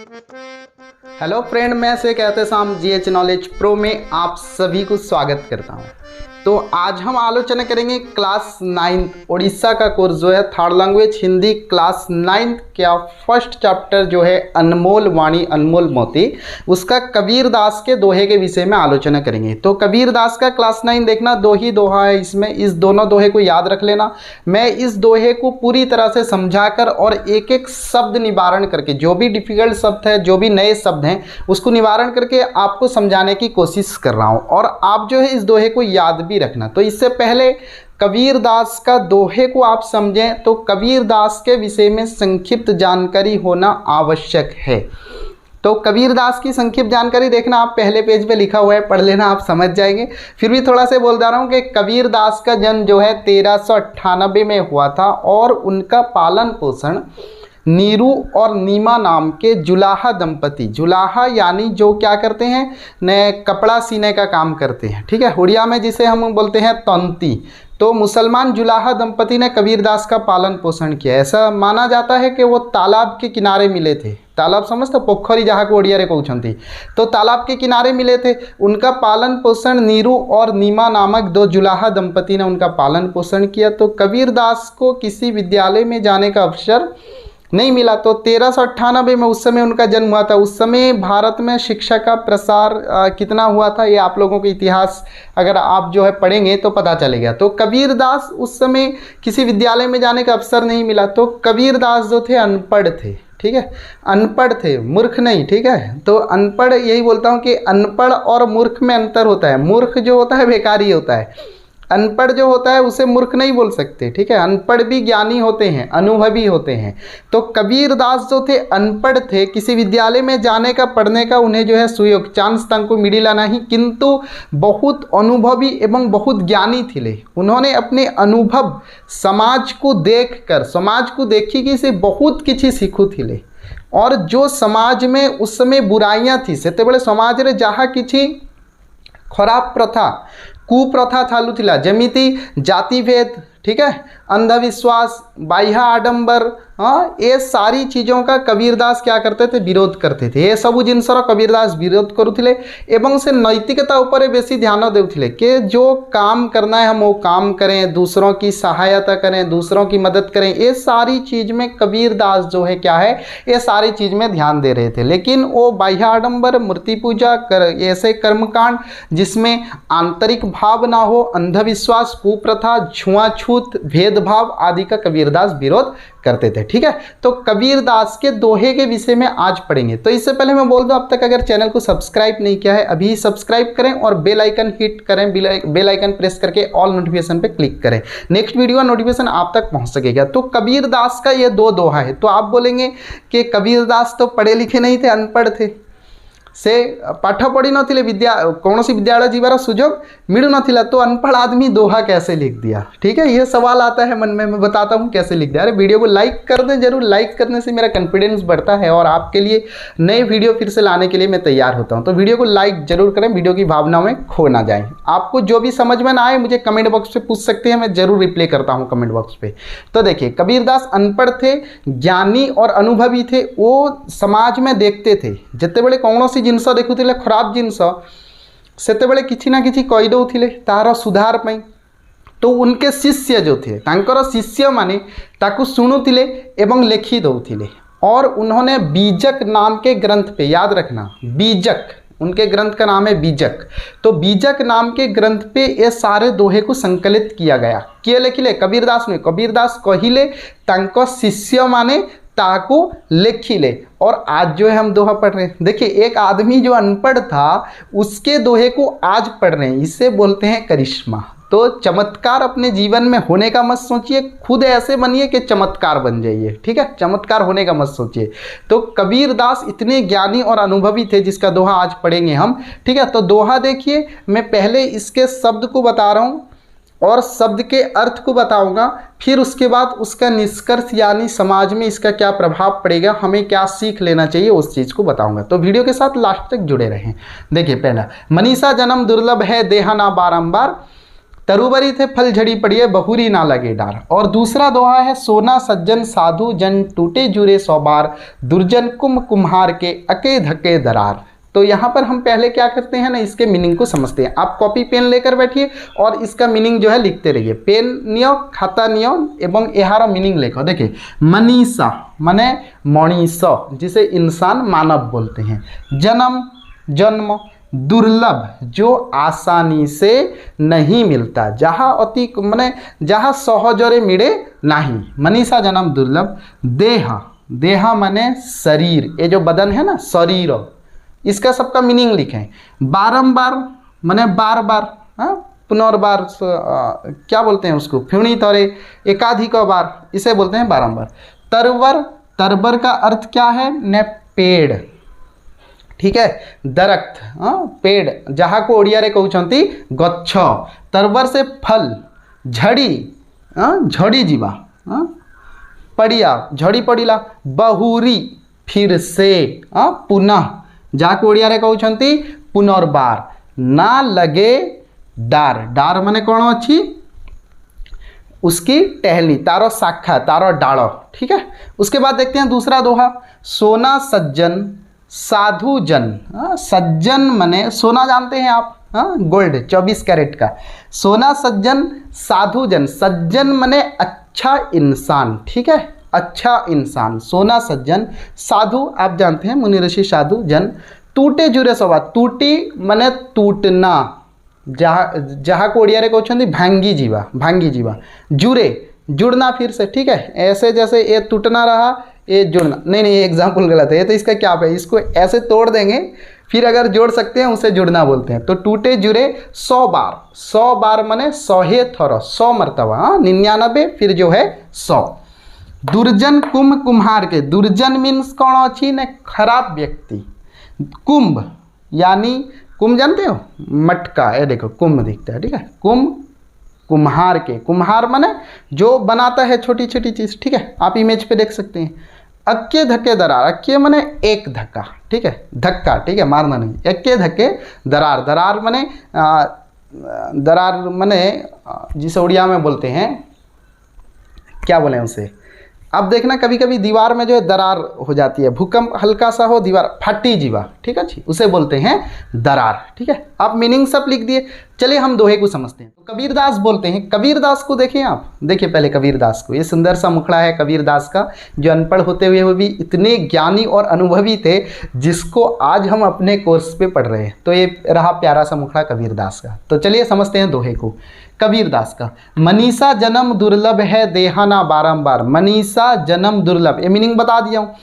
Hello friend, मैं से कहते शाम जीएच नॉलेज प्रो में आप सभी को स्वागत करता हूं। तो आज हम आलोचना करेंगे क्लास 9 उड़ीसा का कोर्स जो है थर्ड लैंग्वेज हिंदी क्लास 9 का फर्स्ट चैप्टर जो है अनमोल वाणी अनमोल मोती, उसका कबीर दास के दोहे के विषय में आलोचना करेंगे। तो कबीर दास का क्लास 9 देखना, दो ही दोहा है इसमें, इस दोनों दोहे को याद रख लेना। मैं इस दोहे को पूरी तरह से समझाकर और एक एक शब्द निवारण करके, जो भी डिफिकल्ट शब्द है, जो भी नए शब्द हैं, उसको निवारण करके आपको समझाने की कोशिश कर रहा हूँ। और आप जो है इस दोहे को याद भी रखना। तो इससे पहले कबीर दास का दोहे को आप समझें तो कबीर दास के विषय में संक्षिप्त जानकारी होना आवश्यक है। तो कबीर दास की संक्षिप्त जानकारी देखना, आप पहले पेज पे लिखा हुआ है, पढ़ लेना, आप समझ जाएंगे। फिर भी थोड़ा सा बोल रहा हूँ कि कबीर दास का जन्म जो है 1398 में हुआ था और उनका पालन पोषण नीरू और नीमा नाम के जुलाहा दंपति, जुलाहा यानी जो क्या करते हैं, न कपड़ा सीने का काम करते हैं, ठीक है, उड़िया में जिसे हम बोलते हैं तंती। तो मुसलमान जुलाहा दंपति ने कबीर दास का पालन पोषण किया। ऐसा माना जाता है कि वो तालाब के किनारे मिले थे। तालाब समझते, पोखरी जहाँ को ओडिया रे कहते, तो तालाब के किनारे मिले थे। उनका पालन पोषण नीरू और नीमा नामक दो जुलाहा दंपति ने उनका पालन पोषण किया। तो कबीर दास को किसी विद्यालय में जाने का अवसर नहीं मिला। तो 1398 में उस समय उनका जन्म हुआ था। उस समय भारत में शिक्षा का प्रसार कितना हुआ था, ये आप लोगों के इतिहास अगर आप जो है पढ़ेंगे तो पता चलेगा। तो कबीर दास उस समय किसी विद्यालय में जाने का अवसर नहीं मिला। तो कबीर दास जो थे अनपढ़ थे, ठीक है, अनपढ़ थे, मूर्ख नहीं, ठीक है। तो अनपढ़, यही बोलता हूँ कि अनपढ़ और मूर्ख में अंतर होता है। मूर्ख जो होता है बेकारी होता है, अनपढ़ जो होता है उसे मूर्ख नहीं बोल सकते, ठीक है। अनपढ़ भी ज्ञानी होते हैं, अनुभवी होते हैं। तो कबीर दास जो थे अनपढ़ थे, किसी विद्यालय में जाने का, पढ़ने का उन्हें जो है सुयोग, चांस तंको मिडिला नहीं, किंतु बहुत अनुभवी एवं बहुत ज्ञानी थे। उन्होंने अपने अनुभव समाज को देखकर, समाज को देखी से बहुत किसी सीखू थे। और जो समाज में उस समय बुराइयां थी, सेते बड़े समाज रे जहाँ किसी खराब प्रथा कुप्रथा चालू थिला, जमीती जातिभेद, ठीक है, अंधविश्वास, बाह्य आडंबर, हाँ, ये सारी चीज़ों का कबीर दास क्या करते थे, विरोध करते थे। ये सबू जिनसर कबीर दास विरोध करुले एवं से नैतिकता उपर बेसी ध्यान देउथिले कि जो काम करना है हम वो काम करें, दूसरों की सहायता करें, दूसरों की मदद करें। ये सारी चीज़ में कबीर दास जो है क्या है, ये सारी चीज़ में ध्यान दे रहे थे। लेकिन वो बाह्य आडंबर, मूर्ति पूजा, ऐसे कर्मकांड जिसमें आंतरिक भाव ना हो, अंधविश्वास, कुप्रथा, छुआछूत, भेदभाव आदि का कबीर दास विरोध करते थे, ठीक है। तो कबीर दास के दोहे के विषय में आज पढ़ेंगे। तो इससे पहले मैं बोल दूं, अब तक अगर चैनल को सब्सक्राइब नहीं किया है अभी सब्सक्राइब करें और बेल आइकन हिट करें, बेल आइकन प्रेस करके ऑल नोटिफिकेशन पे क्लिक करें, नेक्स्ट वीडियो का नोटिफिकेशन आप तक पहुंच सकेगा। तो कबीर दास का ये दो दोहा है। तो आप बोलेंगे कि कबीर दास तो पढ़े लिखे नहीं थे, अनपढ़ थे, से पाठ पढ़ी नथिले, कौन सी विद्यालय जीवार सुजोग मिलू नथिला, तो अनपढ़ आदमी दोहा कैसे लिख दिया, ठीक है। ये सवाल आता है मन में, मैं बताता हूँ कैसे लिख दिया। अरे वीडियो को लाइक कर दें जरूर, लाइक करने से मेरा कॉन्फिडेंस बढ़ता है और आपके लिए नए वीडियो फिर से लाने के लिए मैं तैयार होता हूँ। तो वीडियो को लाइक जरूर करें, वीडियो की भावनाओं में खो ना जाएं। आपको जो भी समझ में ना आए मुझे कमेंट बॉक्स पे पूछ सकते हैं, मैं जरूर रिप्लाई करता हूँ कमेंट बॉक्स पे। तो देखिए, कबीर दास अनपढ़ थे, ज्ञानी और अनुभवी थे। वो समाज में देखते थे, जिते बड़े कौन सी जिनस देखुले खराब जिनस, सेते बड़े किछि ना किछि कहि दउथिले तार सुधार पई। तो उनके शिष्य जो थे, तांकर शिष्य माने ताकू सुनुथिले एवं लिखि दउथिले। और उन्होंने बीजक नाम के ग्रंथ पे, याद रखना बीजक, उनके ग्रंथ का नाम है बीजक। तो बीजक नाम के ग्रंथ पे ये सारे दोहे को संकलित किया गया। किए लिखिले कबीर दास ने, कबीर दास कहिले तांको शिष्य माने ताको लिखिले। और आज जो है हम दोहा पढ़ रहे हैं। देखिए, एक आदमी जो अनपढ़ था उसके दोहे को आज पढ़ रहे हैं, इसे बोलते हैं करिश्मा। तो चमत्कार अपने जीवन में होने का मत सोचिए, खुद ऐसे बनिए कि चमत्कार बन जाइए, ठीक है, चमत्कार होने का मत सोचिए। तो कबीर दास इतने ज्ञानी और अनुभवी थे जिसका दोहा आज पढ़ेंगे हम, ठीक है। तो दोहा देखिए, मैं पहले इसके शब्द को बता रहा हूँ और शब्द के अर्थ को बताऊंगा, फिर उसके बाद उसका निष्कर्ष यानी समाज में इसका क्या प्रभाव पड़ेगा, हमें क्या सीख लेना चाहिए, उस चीज़ को बताऊंगा। तो वीडियो के साथ लास्ट तक जुड़े रहें। देखिए, पहला, मनीषा जन्म दुर्लभ है देहा ना बारंबार, तरुबरी थे फल झड़ी पड़िए बहुरी ना लगे डार। और दूसरा दोहा है सोना सज्जन साधु जन टूटे जुरे 100 बार दुर्जन कुंभ कुम्हार के अके धके दरार। तो यहाँ पर हम पहले क्या करते हैं ना, इसके मीनिंग को समझते हैं। आप कॉपी पेन लेकर बैठिए और इसका मीनिंग जो है लिखते रहिए। पेन नियो खाता नियो एवं एहार मीनिंग लिखो। देखिए मनीषा माने मणिष जिसे इंसान मानव बोलते हैं। जन्म जन्म, दुर्लभ जो आसानी से नहीं मिलता, जहाँ अति माने जहाँ सहजरे मिले नहीं, मनीषा जन्म दुर्लभ। देह देह माने शरीर, ये जो बदन है ना शरीर, इसका सबका मीनिंग लिखें। बारंबार माने बार बार, पुनर्बार क्या बोलते हैं उसको, फिणी तरे एकाधिक बार, इसे बोलते हैं बारंबार। तरवर, तरवर का अर्थ क्या है ने पेड़, ठीक है, दरख्त, पेड़ जहाँ को ओडिया रे कहउछंती गच्छ। तरवर से फल, झड़ी झड़ी जीवा, पड़िया झड़ी पड़िला। बहुरी फिर से, पुनः जहाँ को ओडिया रे कहउछंती पुनर्बार। ना लगे डार, डार माने कौन अच्छी, उसकी टहनी, तारो शाखा, तारो डालो, ठीक है। उसके बाद देखते हैं दूसरा दोहा, सोना सज्जन साधु जन। सज्जन माने सोना जानते हैं आप, गोल्ड 24 कैरेट का। सोना सज्जन साधु जन, सज्जन माने अच्छा इंसान, ठीक है, अच्छा इंसान। सोना सज्जन, साधु आप जानते हैं मुनि ऋषि साधु, जन टूटे जुरे सवा, टूटी माने टूटना, जहाँ को ओडिया रे कहते भांगी जीवा, भांगी जीवा। जुरे जुड़ना फिर से, ठीक है, ऐसे जैसे ये टूटना रहा ये जुड़ना, नहीं ये एग्जाम्पल गलत है, ये तो इसका क्या है, इसको ऐसे तोड़ देंगे फिर अगर जोड़ सकते हैं उसे जुड़ना बोलते हैं। तो टूटे जुड़े 100 बार, 100 बार माने 100 थर, 100 मरतबा, 99 फिर जो है 100। दुर्जन कुंभ कुम्हार के, दुर्जन मीन्स कौन अच्छी ने खराब व्यक्ति। कुंभ यानी कुंभ जानते हो, मटका, ये देखो कुंभ दिखता है, ठीक है, कुंभ कुम्हार के, कुम्हार माने जो बनाता है छोटी छोटी चीज़, ठीक है, आप इमेज पे देख सकते हैं। अक्के धक्के दरार, अक्के माने एक धक्का, ठीक है, धक्का, ठीक है, मारना नहीं। अक्के धक्के दरार, दरार माने दरार माने जिसे उड़िया में बोलते हैं क्या बोले उसे, अब देखना कभी कभी दीवार में जो है दरार हो जाती है, भूकंप हल्का सा हो दीवार फटी जीवा, ठीक है जी, उसे बोलते हैं दरार, ठीक है। आप मीनिंग सब लिख दिए, चलिए हम दोहे को समझते हैं। तो कबीरदास बोलते हैं, कबीरदास को देखें आप, देखिए पहले कबीरदास को, ये सुंदर सा मुखड़ा है कबीरदास का, जो अनपढ़ होते हुए वो भी इतने ज्ञानी और अनुभवी थे जिसको आज हम अपने कोर्स पे पढ़ रहे हैं। तो ये रहा प्यारा सा मुखड़ा कबीरदास का। तो चलिए समझते हैं दोहे को कबीरदास का। मनीषा जन्म दुर्लभ है देहाना बारंबार, मनीषा जन्म दुर्लभ, ये मीनिंग बता दिया हूँ।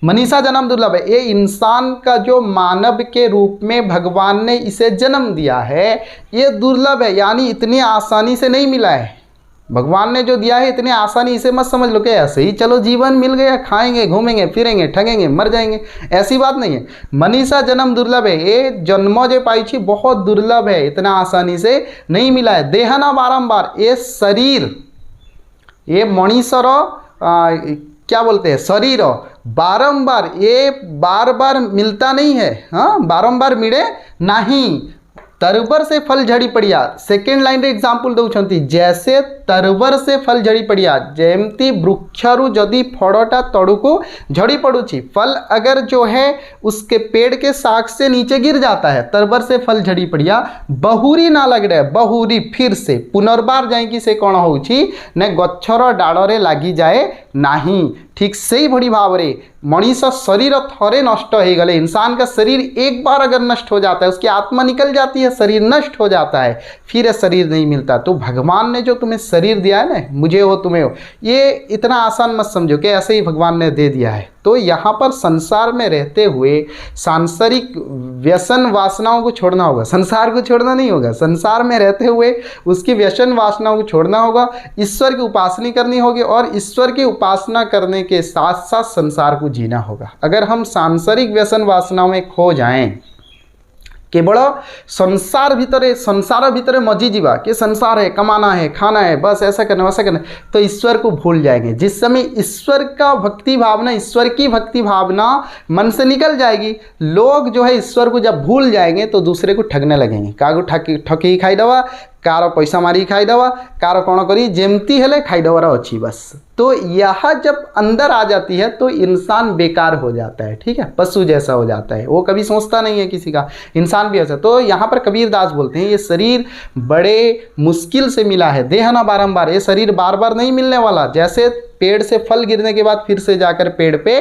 मनीषा जन्म दुर्लभ है, ये इंसान का जो मानव के रूप में भगवान ने इसे जन्म दिया है ये दुर्लभ है, यानी इतनी आसानी से नहीं मिला है। भगवान ने जो दिया है इतनी आसानी, इसे मत समझ लो कि ऐसे ही चलो जीवन मिल गया, खाएंगे घूमेंगे फिरेंगे ठगेंगे मर जाएंगे, ऐसी बात नहीं है। मनीषा जन्म दुर्लभ है, ये जन्म जो पाई छी बहुत दुर्लभ है, इतना आसानी से नहीं मिला है। देहना बारंबार, ये शरीर, ये मनीषर क्या बोलते हैं शरीर, बारंबार, ये बार बार मिलता नहीं है, बारंबार मिले नहीं। तरवर से फल झड़ी पड़िया, सेकेंड लाइन रे एग्जांपल दउछंती, जैसे तरवर से फल झड़ी पड़िया, जेमती वृक्षरु जदि फड़टा तड़ू को झड़ी पड़ुची, फल अगर जो है उसके पेड़ के शाख से नीचे गिर जाता है, तरवर से फल झड़ी पड़िया, बहुरी ना लग रहा है, बहुरी फिर से पुनर्बार जाएगी से कौन होउची ने गच्छर डाड़े लगी जाए नहीं। ठीक से ही भड़ी भाव रे मनीष शरीर थरे नष्ट हो गले, इंसान का शरीर एक बार अगर नष्ट हो जाता है, उसकी आत्मा निकल जाती है, शरीर नष्ट हो जाता है, फिर शरीर नहीं मिलता। तो भगवान ने जो तुम्हें शरीर दिया है ना, मुझे हो तुम्हें हो, ये इतना आसान मत समझो कि ऐसे ही भगवान ने दे दिया है। तो यहाँ पर संसार में रहते हुए सांसारिक व्यसन वासनाओं को छोड़ना होगा, संसार को छोड़ना नहीं होगा, संसार में रहते हुए उसकी व्यसन वासनाओं को छोड़ना होगा, ईश्वर की उपासना करनी होगी और ईश्वर की उपासना करने के साथ साथ संसार को जीना होगा। अगर हम सांसारिक व्यसन वासनाओं में खो जाएं, केवल संसार भितर मजी जीवा कि संसार है, कमाना है, खाना है, बस ऐसा करना वैसा करना, तो ईश्वर को भूल जाएंगे। जिस समय ईश्वर का भक्ति भावना, ईश्वर की भक्ति भावना मन से निकल जाएगी, लोग जो है ईश्वर को जब भूल जाएंगे तो दूसरे को ठगने लगेंगे। कागो ठकी खाई दवा कार पैसा मारी खाईदवा, कार कौन करी जेमती हेले खाईदवार अच्छी बस। तो यह जब अंदर आ जाती है तो इंसान बेकार हो जाता है, ठीक है, पशु जैसा हो जाता है, वो कभी सोचता नहीं है किसी का, इंसान भी ऐसा। तो यहाँ पर कबीरदास बोलते हैं ये शरीर बड़े मुश्किल से मिला है, देह ना बारंबार, ये शरीर बार बार नहीं मिलने वाला। जैसे पेड़ से फल गिरने के बाद फिर से जाकर पेड़ पे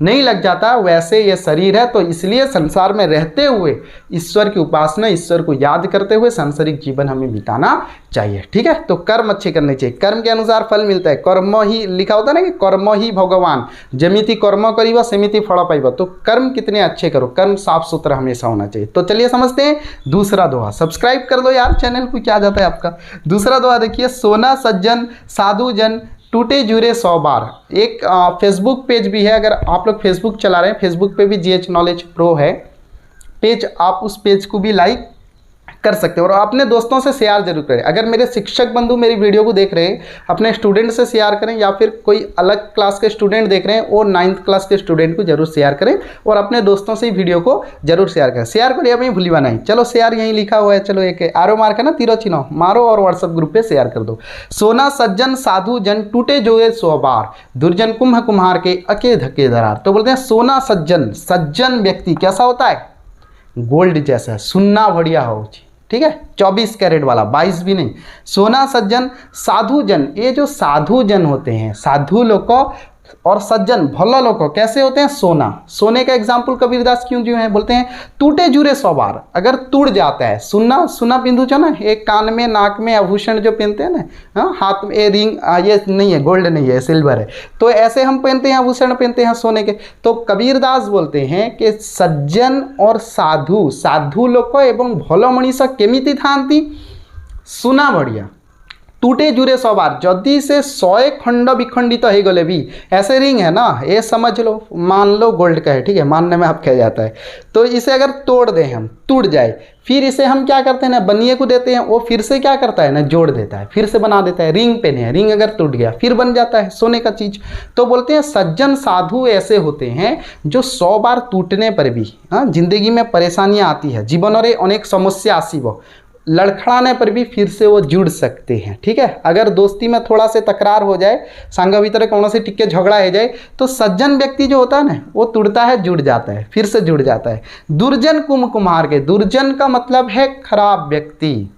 नहीं लग जाता, वैसे ये शरीर है। तो इसलिए संसार में रहते हुए ईश्वर की उपासना, ईश्वर को याद करते हुए सांसारिक जीवन हमें बिताना चाहिए, ठीक है। तो कर्म अच्छे करने चाहिए, कर्म के अनुसार फल मिलता है। कर्म ही लिखा होता है ना कि कर्म ही भगवान, जमिति कर्म करीब सेमिति फल पाइब। तो कर्म कितने अच्छे करो, कर्म साफ सुथरा हमेशा होना चाहिए। तो चलिए समझते हैं दूसरा दोहा। सब्सक्राइब कर दो यार चैनल को, क्या जाता है आपका। दूसरा दोहा देखिए, सोना सज्जन साधु जन टूटे जुरे 100 बार। एक फेसबुक पेज भी है, अगर आप लोग फेसबुक चला रहे हैं, फेसबुक पे भी जीएच नॉलेज प्रो है पेज, आप उस पेज को भी लाइक कर सकते हैं और अपने दोस्तों से शेयर जरूर करें। अगर मेरे शिक्षक बंधु मेरी वीडियो को देख रहे हैं, अपने स्टूडेंट से शेयर करें, या फिर कोई अलग क्लास के स्टूडेंट देख रहे हैं और 9th क्लास के स्टूडेंट को जरूर शेयर करें और अपने दोस्तों से वीडियो को जरूर शेयर करें। शेयर करिए, हमें भूलिएगा नहीं। चलो शेयर यहीं लिखा हुआ है, चलो एक आरो मार्क है ना, तीरो चिन्ह मारो और व्हाट्सएप ग्रुप पे शेयर कर दो। सोना सज्जन साधु जन टूटे जोए 100 बार, दुर्जन कुम्भ कुम्हार के अके धके दरार। तो बोलते हैं सोना सज्जन, सज्जन व्यक्ति कैसा होता है, गोल्ड जैसा, सुन्ना बढ़िया हो, ठीक है, 24 कैरेट वाला, 22 भी नहीं। सोना सज्जन साधु जन, ये जो साधु जन होते हैं, साधु लोग और सज्जन भला लोग कैसे होते हैं, सोना। सोने का एग्जाम्पल कबीरदास क्यों दिए हैं, बोलते हैं टूटे जुरे 100 बार, अगर टूट जाता है, सुना सुना पिंधु जो ना, एक कान में नाक में आभूषण जो पहनते हैं ना, हाँ, हाथ में रिंग, ये नहीं है, गोल्ड नहीं है, सिल्वर है, तो ऐसे हम पहनते हैं, आभूषण पहनते हैं सोने के। तो कबीरदास बोलते हैं कि सज्जन और साधु, साधु लोग एवं भल मनीष केमिति थांती, सुना बढ़िया, टूटे जुरे 100 बार, जदि से 100 खंड विखंडित हो गले भी, ऐसे रिंग है ना, ये समझ लो, मान लो गोल्ड का है, ठीक है, मानने में आप कह जाता है, तो इसे अगर तोड़ दें हम, टूट जाए, फिर इसे हम क्या करते हैं ना, बनिए को देते हैं, वो फिर से क्या करता है ना, जोड़ देता है, फिर से बना देता है। रिंग पे नहीं है, रिंग अगर टूट गया फिर बन जाता है सोने का चीज। तो बोलते हैं सज्जन साधु ऐसे होते हैं जो 100 बार टूटने पर भी, हाँ, जिंदगी में परेशानियां आती है, जीवन और अनेक समस्या आसीब, लड़खड़ाने पर भी फिर से वो जुड़ सकते हैं, ठीक है। अगर दोस्ती में थोड़ा से तकरार हो जाए, सांग भीतर कौन से टिक्के झगड़ा हो जाए, तो सज्जन व्यक्ति जो होता है ना, वो टूटता है, जुड़ जाता है, फिर से जुड़ जाता है। दुर्जन कुम्भ कुम्हार के, दुर्जन का मतलब है खराब व्यक्ति,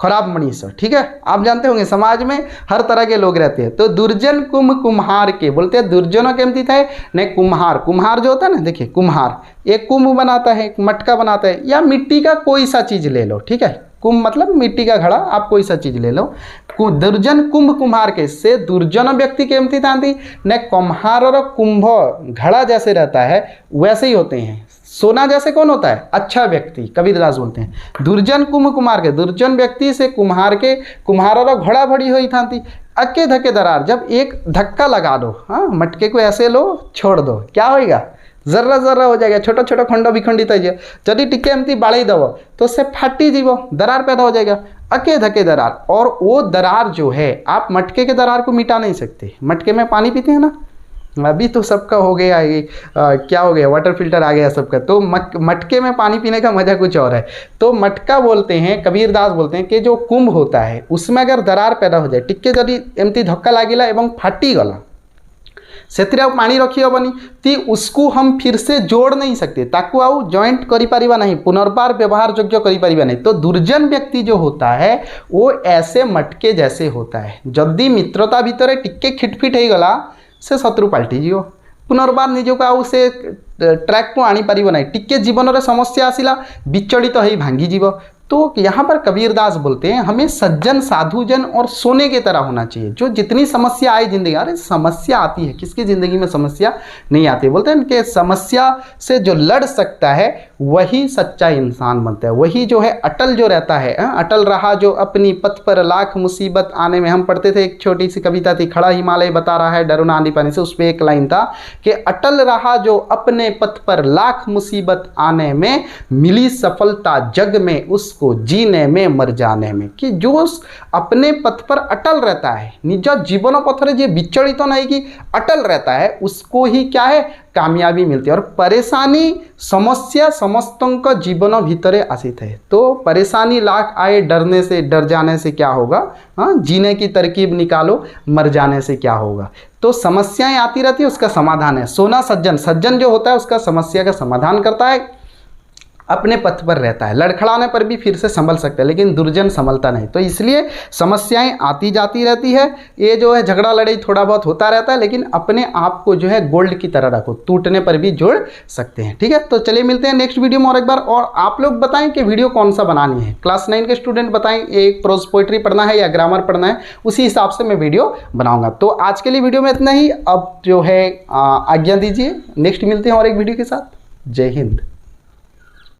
खराब मनीष, ठीक है, आप जानते होंगे समाज में हर तरह के लोग रहते हैं। तो दुर्जन कुम्भ कुम्हार के, बोलते हैं दुर्जनों केमती था नहीं, कुम्हार, कुम्हार जो होता है ना, देखिए कुम्हार एक कुंभ बनाता है, एक मटका बनाता है, या मिट्टी का कोई सा चीज ले लो, ठीक है, कुंभ मतलब मिट्टी का घड़ा, आप कोई सा चीज ले लो। दुर्जन कुंभ कुम्हार के, से दुर्जन व्यक्ति केमती थांती न, कुम्हार और कुंभ घड़ा जैसे रहता है वैसे ही होते हैं। सोना जैसे कौन होता है, अच्छा व्यक्ति, कबीरदास बोलते हैं दुर्जन कुंभ कुम्हार के, दुर्जन व्यक्ति से कुम्हार के, कुम्हार और घड़ा भरी हुई थांती, अके धके दरार, जब एक धक्का लगा दो, हाँ, मटके को ऐसे लो छोड़ दो, क्या होगा, जर्रा जर्रा हो जाएगा, छोटा छोटा खंड विखंडित हो जाए, जदि टिके एमती बाड़ी दब तो से फाटी जीव, दरार पैदा हो जाएगा, अके धके दरार। और वो दरार जो है, आप मटके के दरार को मिटा नहीं सकते। मटके में पानी पीते हैं ना, अभी तो सबका हो गया क्या हो गया, वाटर फिल्टर आ गया सबका, तो मटके में पानी पीने का मजा कुछ और है। तो मटका बोलते हैं, कबीरदास बोलते हैं कि जो कुंभ होता है उसमें अगर दरार पैदा हो जाए, टिके जदि एमती धक्का लागिला एवं फाटी गला, सेतिरे आउ पानी रखी हेबनी, ती उसको हम फिर से जोड़ नहीं सकते, ताकू आउ जॉइंट करि परिबा नहीं, पुनर्बार व्यवहार योग्य करि परिबा नहीं। तो दुर्जन व्यक्ति जो होता है वो ऐसे मटके जैसे होता है, जदि मित्रता भितर टिके खिटफिट हो गला, से शत्रु पलटि जीव, पुनर्बार निजक आउ से ट्रैक को आनी पारिबो नहीं, टिके जीवन रे समस्या आसिला विचलित हो भांगी जीव। तो यहाँ पर कबीरदास बोलते हैं हमें सज्जन साधुजन और सोने की तरह होना चाहिए। जो जितनी समस्या आए जिंदगी, अरे समस्या आती है, किसकी ज़िंदगी में समस्या नहीं आती। बोलते हैं कि समस्या से जो लड़ सकता है वही सच्चा इंसान बनता है, वही जो है अटल जो रहता है। अटल रहा जो अपनी पथ पर लाख मुसीबत आने में, हम पढ़ते थे एक छोटी सी कविता थी, खड़ा हिमालय बता रहा है डरो ना आंधी पानी से, उस पर एक लाइन था कि अटल रहा जो अपने पथ पर लाख मुसीबत आने में, मिली सफलता जग में उस उसको जीने में मर जाने में, कि जो अपने पथ पर अटल रहता है, निज जीवन पथरे जे विचलित तो नहीं कि अटल रहता है, उसको ही क्या है कामयाबी मिलती है। और परेशानी समस्या समस्तों का जीवन भीतरे आसित है। तो परेशानी लाख आए डरने से, डर जाने से क्या होगा, हाँ जीने की तरकीब निकालो, मर जाने से क्या होगा। तो समस्याएं आती रहती है, उसका समाधान है। सोना सज्जन, सज्जन जो होता है उसका समस्या का समाधान करता है, अपने पथ पर रहता है, लड़खड़ाने पर भी फिर से संभल सकता है, लेकिन दुर्जन संभलता नहीं। तो इसलिए समस्याएं आती जाती रहती है, ये जो है झगड़ा लड़ाई थोड़ा बहुत होता रहता है, लेकिन अपने आप को जो है गोल्ड की तरह रखो, टूटने पर भी जोड़ सकते हैं। ठीक है, तो चलिए मिलते हैं नेक्स्ट वीडियो में और एक बार। और आप लोग बताएं कि वीडियो कौन सा बनानी है, क्लास 9 के स्टूडेंट बताएं एक प्रोज पोइट्री पढ़ना है या ग्रामर पढ़ना है, उसी हिसाब से मैं वीडियो बनाऊंगा। तो आज के लिए वीडियो में इतना ही। अब जो है आज्ञा दीजिए, नेक्स्ट मिलते हैं और एक वीडियो के साथ। जय हिंद।